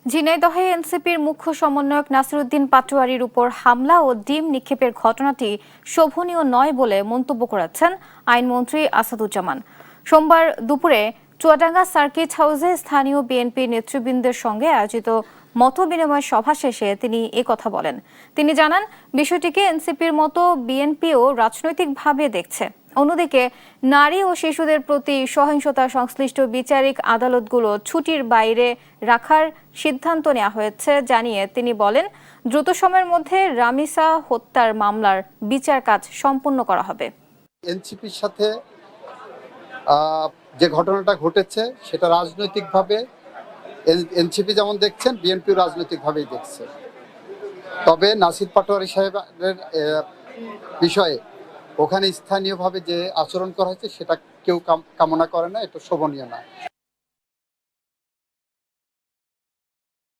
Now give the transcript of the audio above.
ঝিনাইদহে এনসিপির মুখ্য সমন্বয়ক নাসিরউদ্দিন পাটোয়ারির উপর হামলা ও ডিম নিক্ষেপের ঘটনাটি শোভনীয় নয় বলে মন্তব্য করেছেন আইনমন্ত্রী আসাদুজ্জামান। সোমবার দুপুরে চুয়াডাঙ্গা সার্কিট হাউসে স্থানীয় বিএনপি নেতৃবৃন্দের সঙ্গে আয়োজিত মতবিনিময় সভা শেষে তিনি কথা বলেন। তিনি জানান, বিষয়টিকে এনসিপির মতো বিএনপিও রাজনৈতিকভাবে দেখছে। অন্যদিকে নারী ও শিশুদের প্রতি সহিংসতা সংশ্লিষ্ট বিচারিক আদালতগুলো ছুটির বাইরে রাখার সিদ্ধান্ত নেওয়া হয়েছে জানিয়ে তিনি বলেন, দ্রুত সময়ের মধ্যে রামিসা হত্যার মামলার বিচার কাজ সম্পন্ন করা হবে। এনসিপির সাথে যে ঘটনাটা ঘটেছে সেটা রাজনৈতিকভাবে এনসিপি যেমন দেখছেন, বিএনপিও রাজনৈতিকভাবেই দেখছে। তবে নাসির পাটোয়ারি সাহেবের বিষয়ে ওখানে স্থানীয়ভাবে যে আচরণ করা হয়েছে সেটা কেউ কামনা করে না, এটা শোভনীয় না।